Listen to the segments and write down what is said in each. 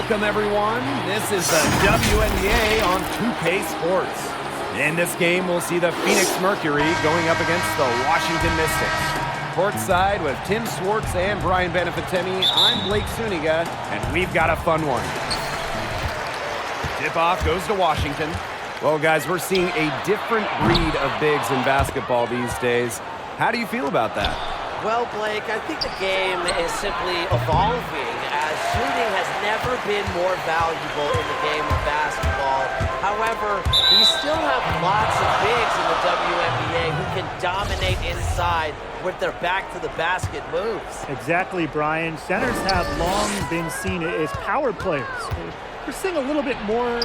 Welcome, everyone. This is the WNBA on 2K Sports. In this game, we'll see the Phoenix Mercury going up against the Washington Mystics. Courtside with Tim Swartz and Brian Benefitemi, I'm Blake Suniga, and we've got a fun one. Tip-off goes to Washington. Well, guys, we're seeing a different breed of bigs in basketball these days. How do you feel about that? Well, Blake, I think the game is simply evolving as shooting has never been more valuable in the game of basketball. However, we still have lots of bigs in the WNBA who can dominate inside with their back-to-the-basket moves. Exactly, Brian. Centers have long been seen as power players. We're seeing a little bit more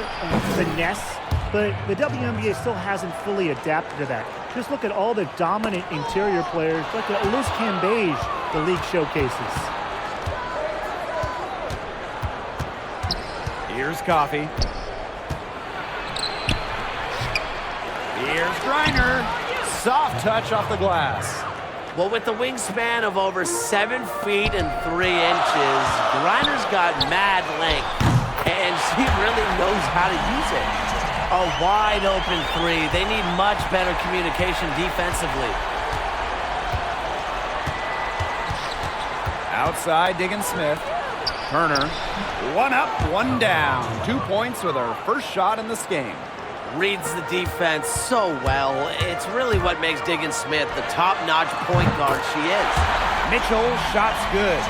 finesse, but the WNBA still hasn't fully adapted to that. Just look at all the dominant interior players like Liz Cambage the league showcases. Here's Coffee. Here's Griner. Soft touch off the glass. Well, with the wingspan of over 7 feet and 3 inches, Griner's got mad length, and she really knows how to use it. A wide open three. They need much better communication defensively. Outside, Diggins-Smith. Turner. One up, one down. 2 points with her first shot in this game. Reads the defense so well. It's really what makes Diggins-Smith the top-notch point guard she is. Mitchell, shot's good.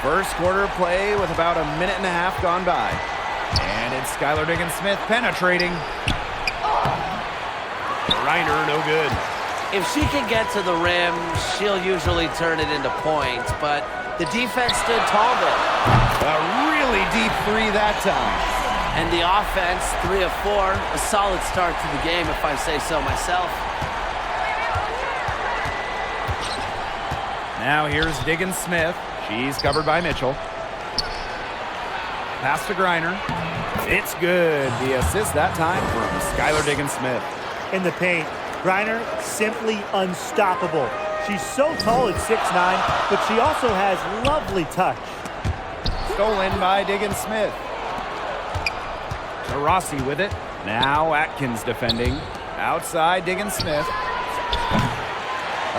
First quarter play with about a minute and a half gone by. And it's Skylar Diggins-Smith penetrating. Reiner, no good. If she can get to the rim, she'll usually turn it into points, but the defense stood tall there. A really deep three that time. And the offense, 3 of 4, a solid start to the game if I say so myself. Now here's Diggins-Smith. She's covered by Mitchell. Pass to Griner. It's good. The assist that time from Skylar Diggins-Smith. In the paint, Griner simply unstoppable. She's so tall at 6'9", but she also has lovely touch. Stolen by Diggins-Smith. Rossi with it. Now Atkins defending. Outside Diggins-Smith.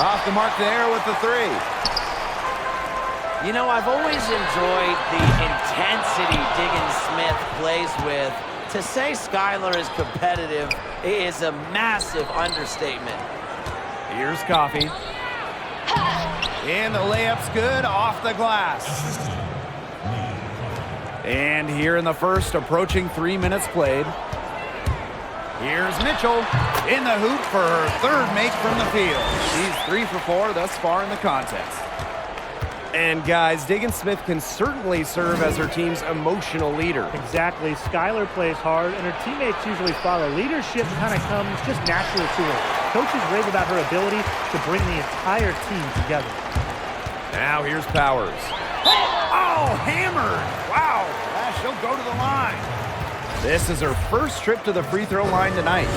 Off the mark there with the three. You know, I've always enjoyed the intensity Diggins-Smith plays with. To say Skylar is competitive is a massive understatement. Here's Coffee. And the layup's good off the glass. And here in the first, approaching 3 minutes played. Here's Mitchell in the hoop for her third make from the field. She's 3 for 4 thus far in the contest. And guys, Diggins-Smith can certainly serve as her team's emotional leader. Exactly. Skylar plays hard, and her teammates usually follow. Leadership kind of comes just natural to her. Coaches rave about her ability to bring the entire team together. Now here's Powers. Oh, hammered. Wow, she'll go to the line. This is her first trip to the free throw line tonight.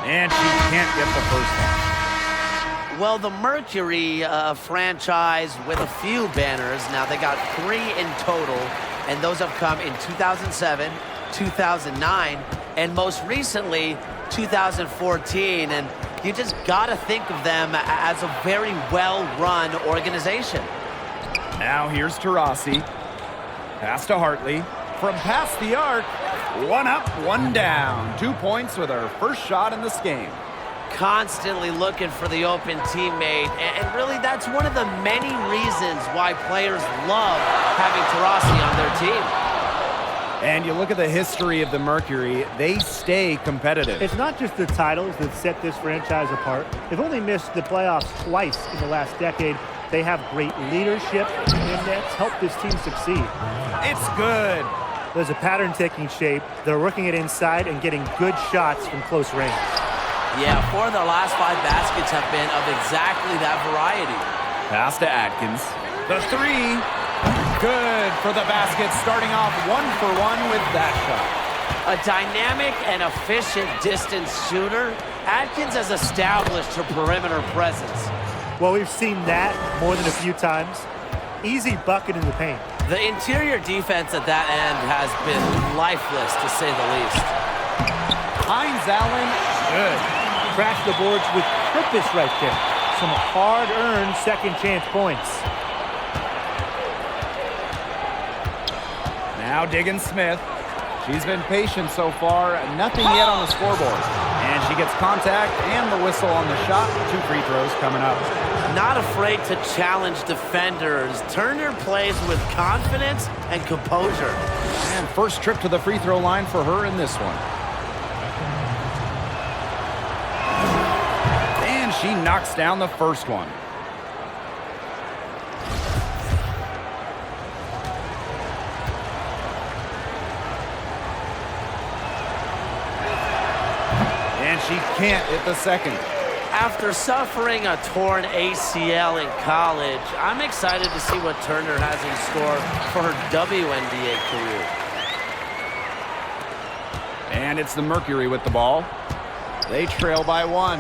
And she can't get the first one. Well, the Mercury franchise with a few banners. Now, they got 3 in total, and those have come in 2007, 2009, and most recently, 2014. And you just got to think of them as a very well-run organization. Now here's Taurasi. Pass to Hartley. From past the arc, 1 up, 1 down. 2 points with her first shot in this game. Constantly looking for the open teammate, and really that's one of the many reasons why players love having Taurasi on their team. And you look at the history of the Mercury, they stay competitive. It's not just the titles that set this franchise apart. They've only missed the playoffs twice in the last decade. They have great leadership, and that's helped this team succeed. It's good. There's a pattern taking shape. They're working it inside and getting good shots from close range. Yeah, 4 of their last 5 baskets have been of exactly that variety. Pass to Atkins. The 3. Good for the basket, starting off 1 for 1 with that shot. A dynamic and efficient distance shooter, Atkins has established her perimeter presence. Well, we've seen that more than a few times. Easy bucket in the paint. The interior defense at that end has been lifeless, to say the least. Hines Allen, good. Crash the boards with purpose right there. Some hard-earned second-chance points. Now Diggins Smith. She's been patient so far. Nothing yet on the scoreboard. And she gets contact and the whistle on the shot. 2 free throws coming up. Not afraid to challenge defenders. Turner plays with confidence and composure. And first trip to the free throw line for her in this one. And she knocks down the first one. And she can't hit the second. After suffering a torn ACL in college, I'm excited to see what Turner has in store for her WNBA career. And it's the Mercury with the ball. They trail by 1.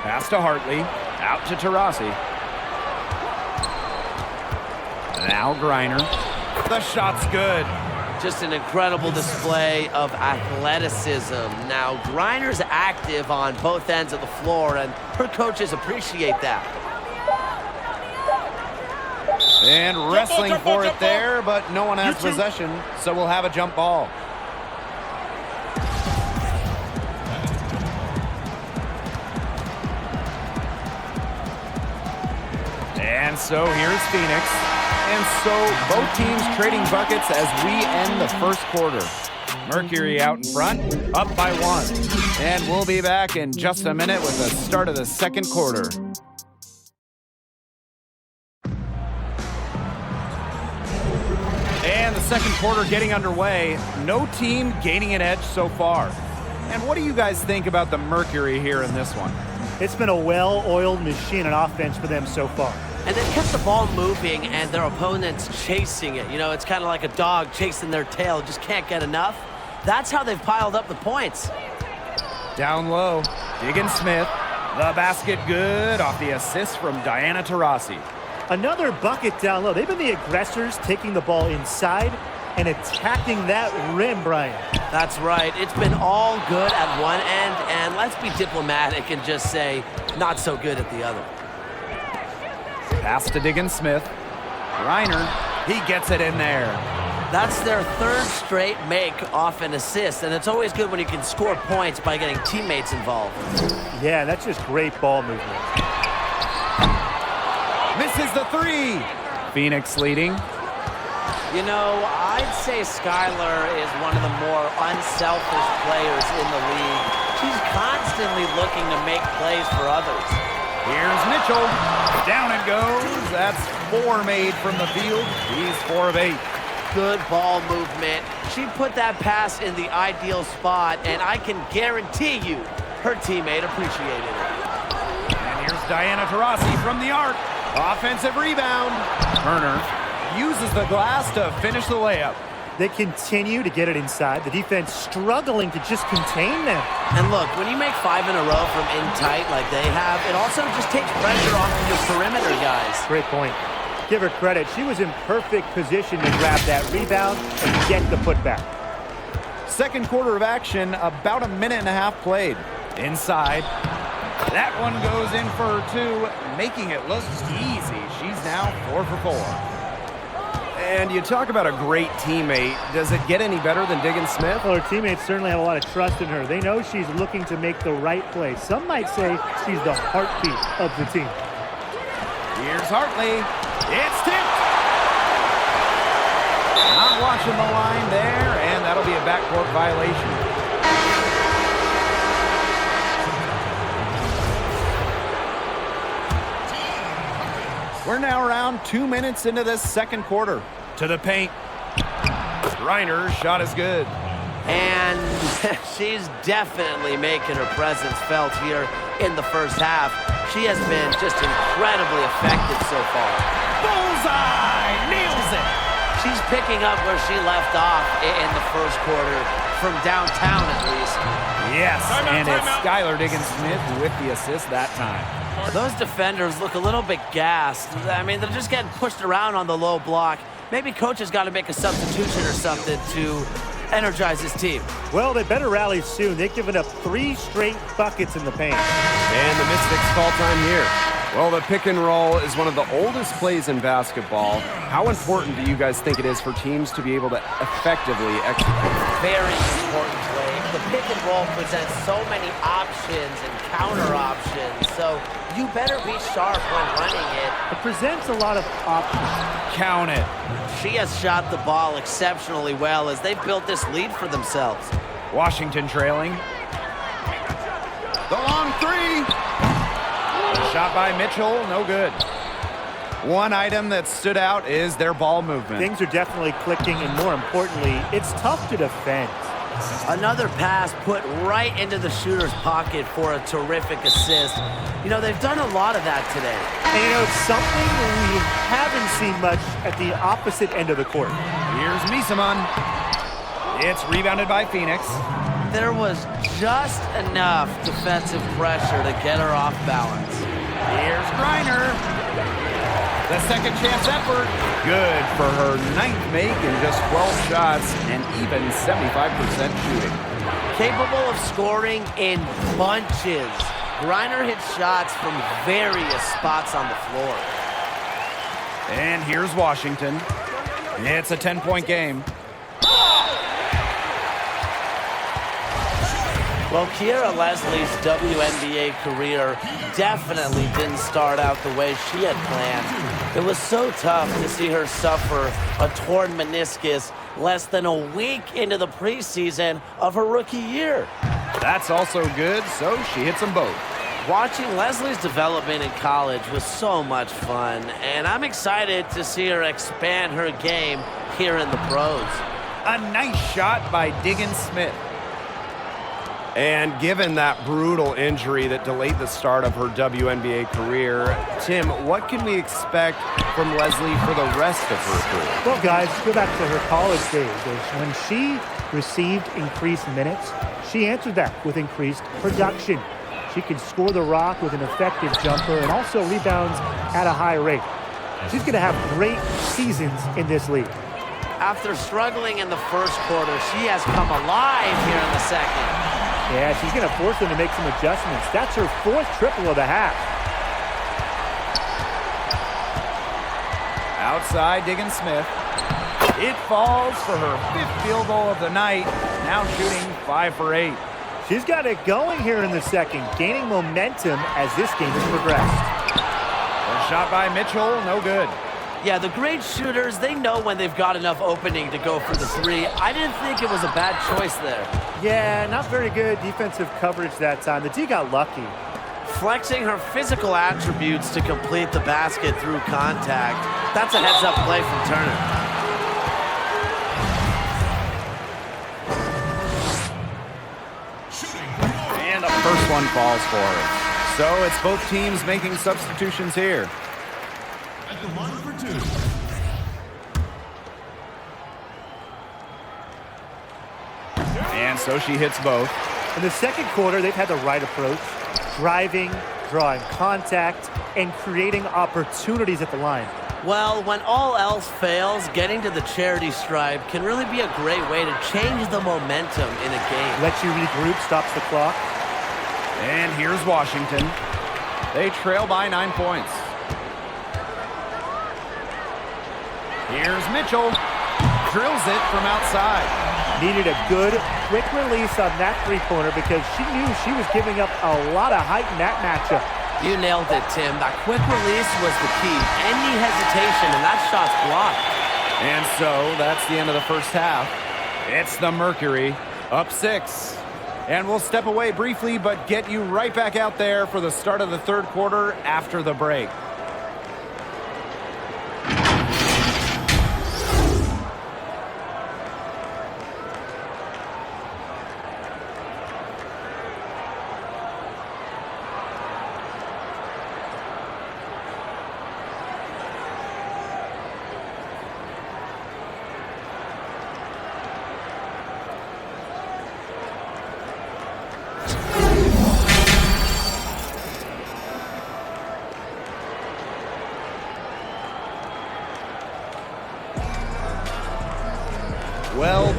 Pass to Hartley. Out to Taurasi. Now Griner. The shot's good. Just an incredible display of athleticism. Now, Griner's active on both ends of the floor, and her coaches appreciate that. And wrestling for it there, but no one has possession, so we'll have a jump ball. And so here's Phoenix. And so both teams trading buckets as we end the first quarter. Mercury out in front, up by 1. And we'll be back in just a minute with the start of the second quarter. And the second quarter getting underway. No team gaining an edge so far. And what do you guys think about the Mercury here in this one? It's been a well-oiled machine on offense for them so far. And they've kept the ball moving and their opponents chasing it. You know, it's kind of like a dog chasing their tail, just can't get enough. That's how they've piled up the points. Down low, Diggins Smith. The basket good off the assist from Diana Taurasi. Another bucket down low. They've been the aggressors taking the ball inside and attacking that rim, Brian. That's right. It's been all good at one end, and let's be diplomatic and just say not so good at the other. Pass to Diggins Smith. Reiner, he gets it in there. That's their third straight make off an assist, and it's always good when you can score points by getting teammates involved. Yeah, that's just great ball movement. Misses the 3. Phoenix leading. You know, I'd say Skylar is one of the more unselfish players in the league. She's constantly looking to make plays for others. Here's Mitchell. Down it goes. That's 4 made from the field. He's 4 of 8. Good ball movement. She put that pass in the ideal spot, and I can guarantee you her teammate appreciated it. And here's Diana Taurasi from the arc. Offensive rebound. Turner uses the glass to finish the layup. They continue to get it inside. The defense struggling to just contain them. And look, when you make 5 in a row from in tight like they have, it also just takes pressure off of your perimeter guys. Great point. Give her credit. She was in perfect position to grab that rebound and get the putback. Second quarter of action, about a minute and a half played. Inside. That one goes in for her too, making it look easy. She's now 4 for 4. And you talk about a great teammate. Does it get any better than Diggins Smith? Well, her teammates certainly have a lot of trust in her. They know she's looking to make the right play. Some might say she's the heartbeat of the team. Here's Hartley. It's tipped. Not watching the line there, and that'll be a backcourt violation. We're now around 2 minutes into this second quarter. To the paint. Reiner's shot is good. And she's definitely making her presence felt here in the first half. She has been just incredibly effective so far. Bullseye! Nails it! She's picking up where she left off in the first quarter, from downtown at least. Yes, and it's Skylar Diggins-Smith with the assist that time. Those defenders look a little bit gassed. I mean, they're just getting pushed around on the low block. Maybe coach has got to make a substitution or something to energize his team. Well, they better rally soon. They've given up 3 straight buckets in the paint. And the Mystics call time here. Well, the pick and roll is one of the oldest plays in basketball. How important do you guys think it is for teams to be able to effectively execute? Very important play. The pick and roll presents so many options and counter options, so you better be sharp when running it. It presents a lot of options. Count it. She has shot the ball exceptionally well as they've built this lead for themselves. Washington trailing. The long three. Shot by Mitchell, no good. One item that stood out is their ball movement. Things are definitely clicking, and more importantly, it's tough to defend. Another pass put right into the shooter's pocket for a terrific assist. You know, they've done a lot of that today. And you know, it's something we haven't seen much at the opposite end of the court. Here's Misaman. It's rebounded by Phoenix. There was just enough defensive pressure to get her off balance. Here's Griner. The second chance effort. Good for her 9th make in just 12 shots and even 75% shooting. Capable of scoring in bunches. Griner hits shots from various spots on the floor. And here's Washington. It's a 10-point game. Well, Kiera Leslie's WNBA career definitely didn't start out the way she had planned. It was so tough to see her suffer a torn meniscus less than a week into the preseason of her rookie year. That's also good, so she hits them both. Watching Leslie's development in college was so much fun, and I'm excited to see her expand her game here in the pros. A nice shot by Diggins-Smith. And given that brutal injury that delayed the start of her WNBA career, Tim, what can we expect from Leslie for the rest of her career? Well, guys, go back to her college days. When she received increased minutes, she answered that with increased production. She can score the rock with an effective jumper and also rebounds at a high rate. She's going to have great seasons in this league. After struggling in the first quarter, she has come alive here in the second. Yeah, she's going to force them to make some adjustments. That's her 4th triple of the half. Outside Diggins-Smith. It falls for her 5th field goal of the night. Now shooting 5 for 8. She's got it going here in the second, gaining momentum as this game has progressed. A shot by Mitchell, no good. Yeah, the great shooters, they know when they've got enough opening to go for the three. I didn't think it was a bad choice there. Yeah, not very good defensive coverage that time. The D got lucky. Flexing her physical attributes to complete the basket through contact. That's a heads-up play from Turner. And the first one falls for her. So it's both teams making substitutions here. At the line for 2. And so she hits both. In the second quarter, they've had the right approach, driving, drawing contact, and creating opportunities at the line. Well, when all else fails, getting to the charity stripe can really be a great way to change the momentum in a game. Lets you regroup, stops the clock. And here's Washington. They trail by 9 points. Here's Mitchell. Drills it from outside. Needed a good, quick release on that three-pointer because she knew she was giving up a lot of height in that matchup. You nailed it, Tim. That quick release was the key. Any hesitation, and that shot's blocked. And so that's the end of the first half. It's the Mercury, up 6. And we'll step away briefly, but get you right back out there for the start of the third quarter after the break.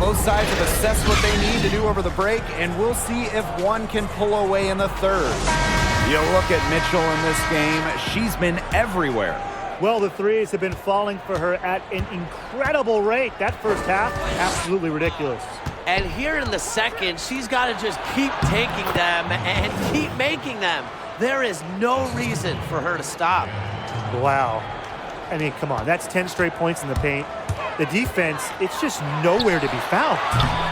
both sides have assessed what they need to do over the break, and we'll see if one can pull away in the third. You look at Mitchell in this game, she's been everywhere. Well, the threes have been falling for her at an incredible rate. That first half, absolutely ridiculous. And here in the second, she's got to just keep taking them and keep making them. There is no reason for her to stop. Wow. I mean, come on, that's 10 straight points in the paint. The defense, it's just nowhere to be found.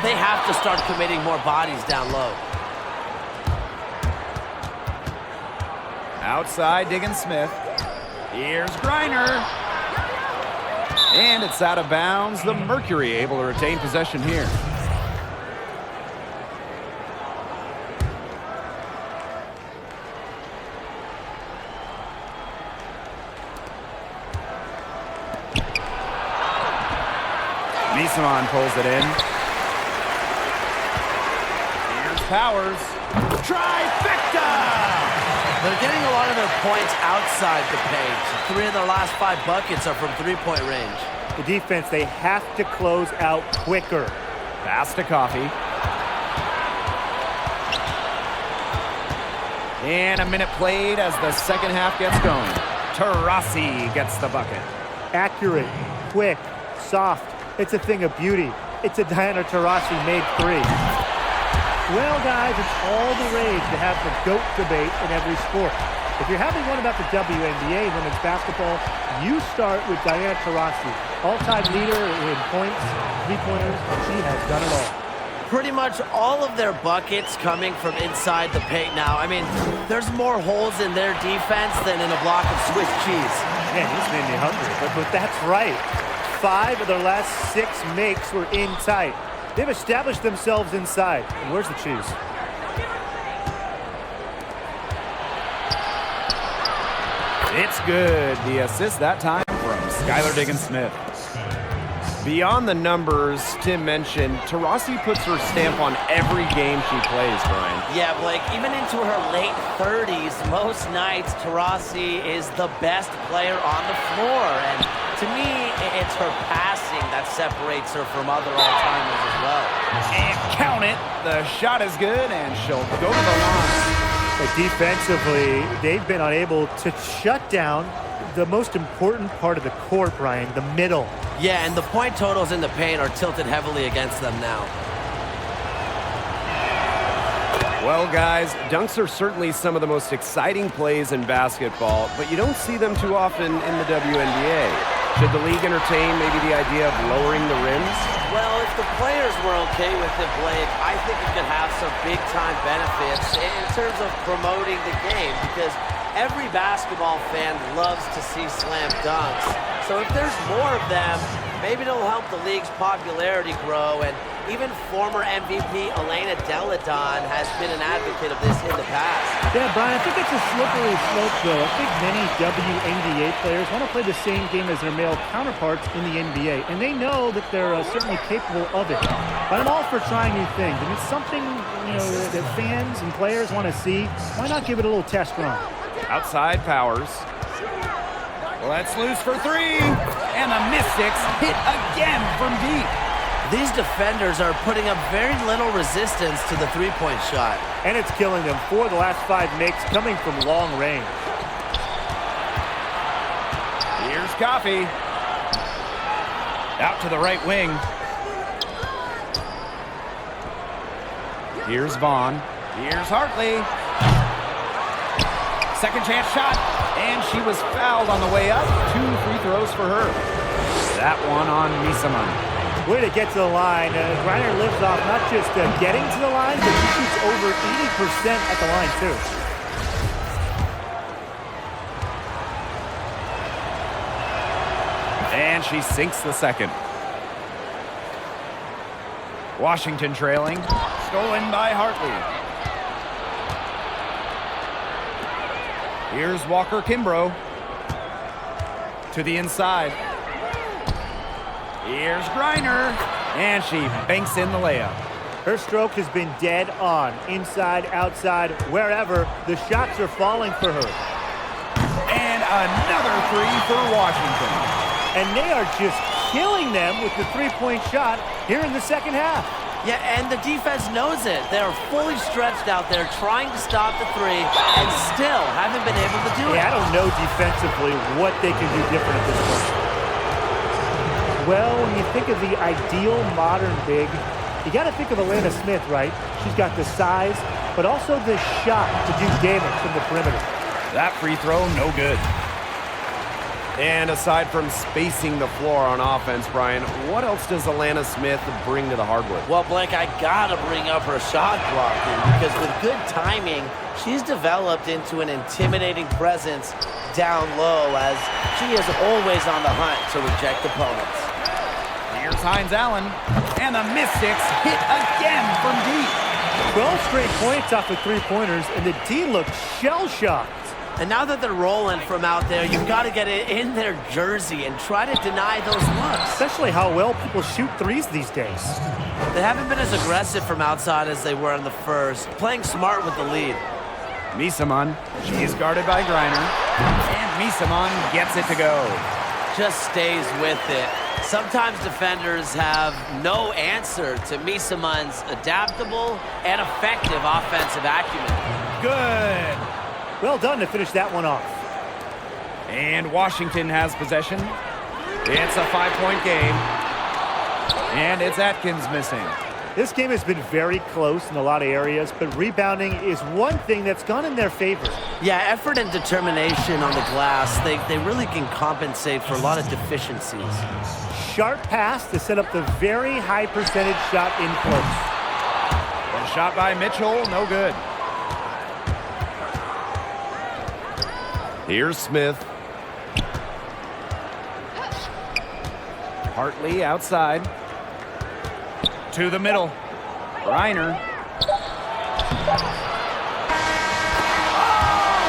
They have to start committing more bodies down low. Outside, digging Smith. Here's Griner. And it's out of bounds. The Mercury able to retain possession here. Misamon pulls it in. Here's Powers. Trifecta! They're getting a lot of their points outside the paint. 3 of their last 5 buckets are from three-point range. The defense, they have to close out quicker. Pass to Coffee. And a minute played as the second half gets going. Taurasi gets the bucket. Accurate, quick, soft. It's a thing of beauty. It's a Diana Taurasi made 3. Well, guys, it's all the rage to have the GOAT debate in every sport. If you're having one about the WNBA women's basketball, you start with Diana Taurasi, all-time leader in points, three-pointers. She has done it all. Pretty much all of their buckets coming from inside the paint now. I mean, there's more holes in their defense than in a block of Swiss cheese. Man, this made me hungry, but that's right. 5 of their last 6 makes were in tight. They've established themselves inside. And where's the cheese? It's good. The assist that time from Skylar Diggins-Smith. Beyond the numbers, Tim mentioned, Taurasi puts her stamp on every game she plays, Brian. Yeah, Blake, even into her late 30s, most nights Taurasi is the best player on the floor. And to me, it's her passing that separates her from other all-timers as well. And count it. The shot is good, and she'll go to the line. But defensively, they've been unable to shut down the most important part of the court, Brian, the middle. Yeah, and the point totals in the paint are tilted heavily against them now. Well, guys, dunks are certainly some of the most exciting plays in basketball, but you don't see them too often in the WNBA. Should the league entertain maybe the idea of lowering the rims? Well, if the players were okay with it, Blake, I think it could have some big-time benefits in terms of promoting the game, because every basketball fan loves to see slam dunks. So if there's more of them, maybe it'll help the league's popularity grow. And even former MVP Elena Deladon has been an advocate of this in the past. Yeah, Brian, I think it's a slippery slope, though. I think many WNBA players want to play the same game as their male counterparts in the NBA, and they know that they're certainly capable of it. But I'm all for trying new things, and it's something that fans and players want to see. Why not give it a little test run? Outside Powers. Let's loose for 3. And the Mystics hit again from deep. These defenders are putting up very little resistance to the three-point shot. And it's killing them. 4 of the last 5 makes coming from long range. Here's Coffee. Out to the right wing. Here's Vaughn. Here's Hartley. Second chance shot, and she was fouled on the way up. 2 free throws for her. That one on Misamon. Way to get to the line. Griner lives off not just getting to the line, but he shoots over 80% at the line, too. And she sinks the second. Washington trailing. Stolen by Hartley. Here's Walker Kimbrough. To the inside. Here's Griner. And she banks in the layup. Her stroke has been dead on. Inside, outside, wherever. The shots are falling for her. And another 3 for Washington. And they are just killing them with the three-point shot here in the second half. Yeah, and the defense knows it. They're fully stretched out there trying to stop the three and still haven't been able to do it. Yeah, I don't know defensively what they can do different at this point. Well, when you think of the ideal modern big, you got to think of Alana Smith, right? She's got the size, but also the shot to do damage from the perimeter. That free throw, no good. And aside from spacing the floor on offense, Brian, what else does Alana Smith bring to the hardwood? Well, Blake, I gotta bring up her shot blocking because with good timing, she's developed into an intimidating presence down low as she is always on the hunt to reject opponents. Here's Hines Allen, and the Mystics hit again from deep. 12 straight points off of three-pointers, and the D looked shell-shocked. And now that they're rolling from out there, you've got to get it in their jersey and try to deny those looks. Especially how well people shoot threes these days. They haven't been as aggressive from outside as they were in the first, playing smart with the lead. Misaman, she's guarded by Griner, and Misaman gets it to go. Just stays with it. Sometimes defenders have no answer to Misaman's adaptable and effective offensive acumen. Good. Well done to finish that one off. And Washington has possession. It's a 5-point game. And it's Atkins missing. This game has been very close in a lot of areas, but rebounding is one thing that's gone in their favor. Yeah, effort and determination on the glass, they really can compensate for a lot of deficiencies. Sharp pass to set up the very high percentage shot in close. Well, shot by Mitchell, no good. Here's Smith. Hartley outside. To the middle. Griner. Oh!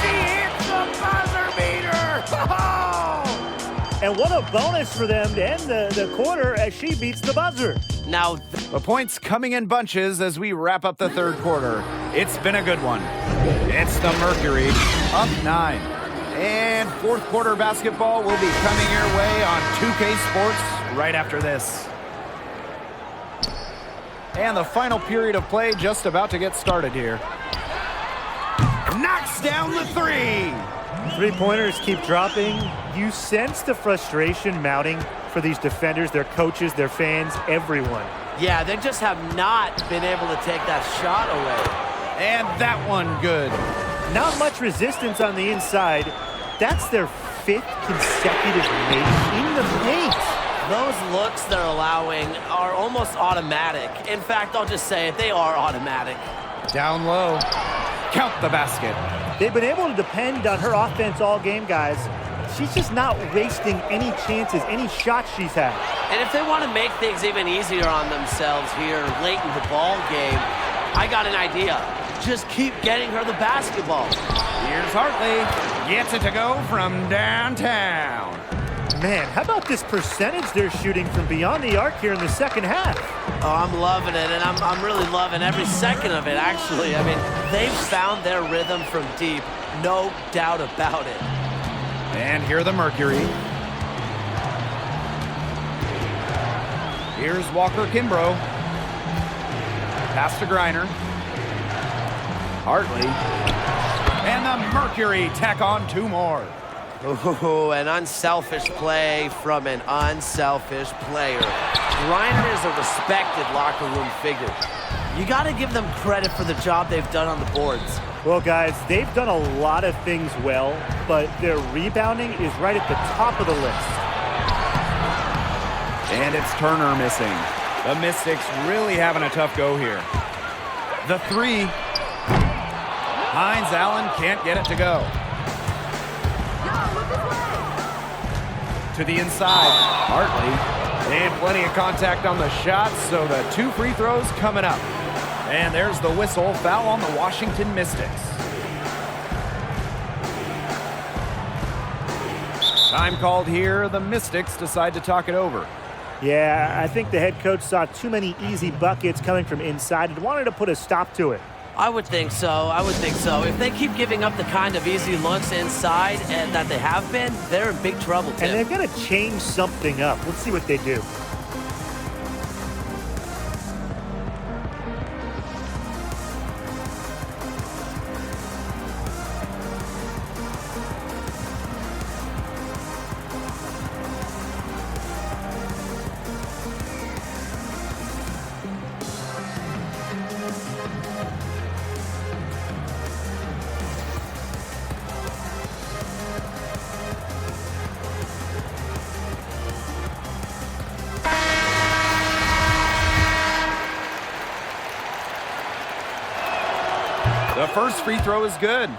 She hits the buzzer beater! Oh! And what a bonus for them to end the quarter as she beats the buzzer. Now, The points coming in bunches as we wrap up the third quarter. It's been a good one. It's the Mercury, up 9. And fourth quarter basketball will be coming your way on 2K Sports right after this. And the final period of play just about to get started here. Knocks down the three. Three-pointers keep dropping. You sense the frustration mounting for these defenders, their coaches, their fans, everyone. yeah, they just have not been able to take that shot away. And that one good. Not much resistance on the inside. That's their 5th consecutive make in the paint. Those looks they're allowing are almost automatic. In fact, I'll just say it, they are automatic. Down low. Count the basket. They've been able to depend on her offense all game, guys. She's just not wasting any chances, any shots she's had. And if they want to make things even easier on themselves here late in the ball game, I got an idea. Just keep getting her the basketball. Here's Hartley. Gets it to go from downtown. Man, how about this percentage they're shooting from beyond the arc here in the second half? Oh, I'm loving it, and I'm really loving every second of it, actually. I mean, they've found their rhythm from deep, no doubt about it. And here the Mercury. Here's Walker Kimbrough. Pass to Griner. Hartley. And the Mercury tack on 2 more. Ooh, an unselfish play from an unselfish player. Griner is a respected locker room figure. You got to give them credit for the job they've done on the boards. Well, guys, they've done a lot of things well, but their rebounding is right at the top of the list. And it's Turner missing. The Mystics really having a tough go here. The 3. Hines Allen can't get it to go. To the inside, Hartley. And plenty of contact on the shot, so the 2 free throws coming up. And there's the whistle, foul on the Washington Mystics. Time called here, the Mystics decide to talk it over. Yeah, I think the head coach saw too many easy buckets coming from inside and wanted to put a stop to it. I would think so. I would think so. If they keep giving up the kind of easy looks inside and that they have been, they're in big trouble, Tim. And they've got to change something up. Let's see what they do. The first free throw is good.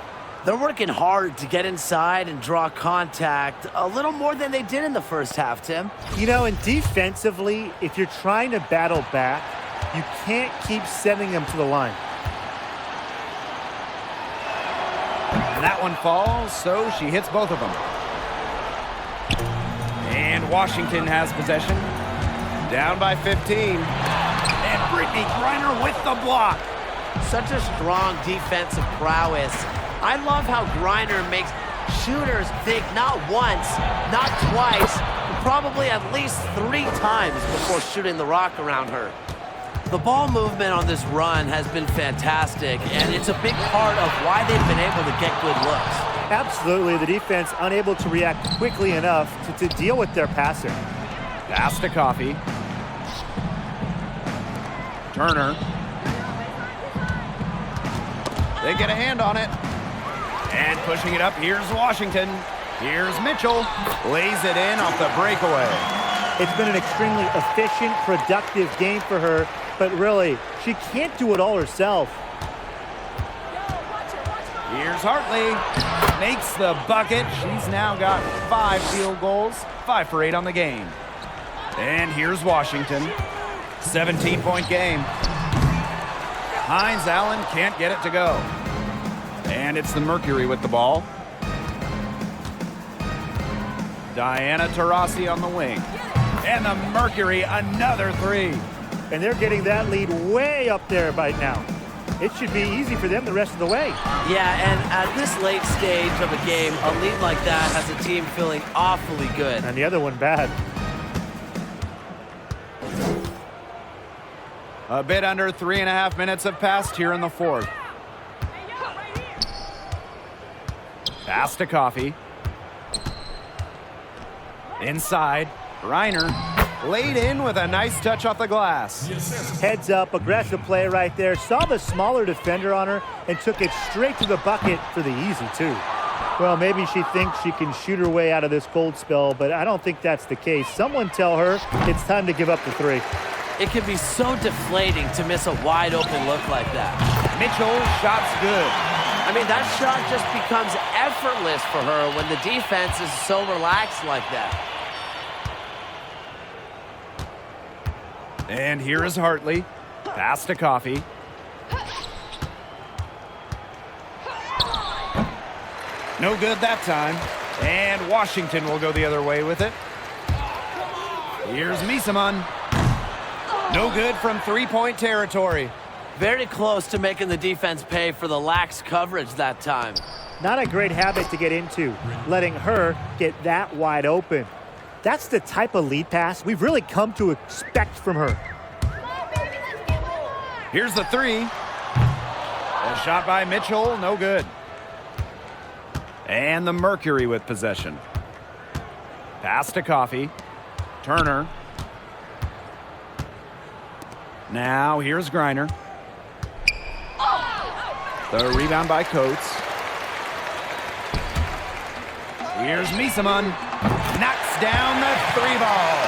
They're working hard to get inside and draw contact a little more than they did in the first half, Tim. You know, and defensively, if you're trying to battle back, you can't keep sending them to the line. And that one falls, so she hits both of them. And Washington has possession. Down by 15. And Brittany Griner with the block. Such a strong defensive prowess. I love how Griner makes shooters think not once, not twice, but probably at least 3 times before shooting the rock around her. The ball movement on this run has been fantastic, and it's a big part of why they've been able to get good looks. Absolutely, the defense unable to react quickly enough to deal with their passing. Pass to Coffee. Turner. They get a hand on it. And pushing it up, here's Washington. Here's Mitchell. Lays it in off the breakaway. It's been an extremely efficient, productive game for her, but really, she can't do it all herself. Here's Hartley. Makes the bucket. She's now got 5 field goals, 5 for 8 on the game. And here's Washington. 17-point game. Hines Allen can't get it to go. And it's the Mercury with the ball. Diana Taurasi on the wing. And the Mercury, another 3. And they're getting that lead way up there right now. It should be easy for them the rest of the way. Yeah, and at this late stage of a game, a lead like that has a team feeling awfully good. And the other one bad. A bit under 3.5 minutes have passed here in the fourth. Pass to Coffee. Inside, Reiner laid in with a nice touch off the glass. Heads up, aggressive play right there. Saw the smaller defender on her and took it straight to the bucket for the easy two. Well, maybe she thinks she can shoot her way out of this cold spell, but I don't think that's the case. Someone tell her it's time to give up the 3. It can be so deflating to miss a wide open look like that. Mitchell, shot's good. I mean, that shot just becomes effortless for her when the defense is so relaxed like that. And here is Hartley. Pass to Coffee. No good that time. And Washington will go the other way with it. Here's Misaman. No good from 3-point territory. Very close to making the defense pay for the lax coverage that time. Not a great habit to get into, letting her get that wide open. That's the type of lead pass we've really come to expect from her. Here's the 3. A shot by Mitchell, no good. And the Mercury with possession. Pass to Coffee. Turner. Now here's Griner. The rebound by Coates. Here's Misaman. Knocks down the 3 ball.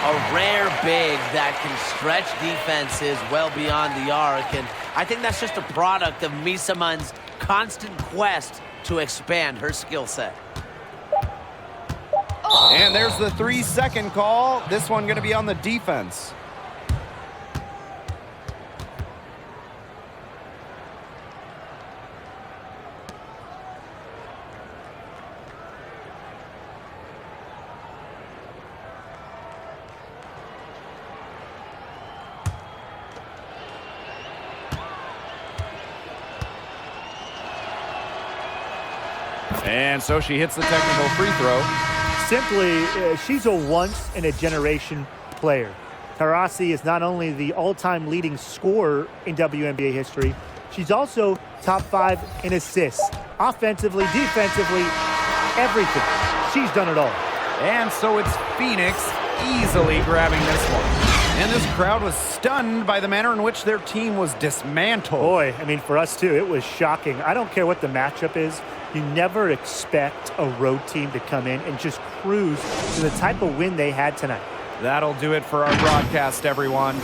A rare big that can stretch defenses well beyond the arc, and I think that's just a product of Misaman's constant quest to expand her skill set. And there's the 3-second call. This one going to be on the defense. And so she hits the technical free throw. Simply, she's a once-in-a-generation player. Taurasi is not only the all-time leading scorer in WNBA history, she's also top 5 in assists. Offensively, defensively, everything. She's done it all. And so it's Phoenix easily grabbing this one. And this crowd was stunned by the manner in which their team was dismantled. Boy, I mean, for us too, it was shocking. I don't care what the matchup is. You never expect a road team to come in and just cruise to the type of win they had tonight. That'll do it for our broadcast, everyone.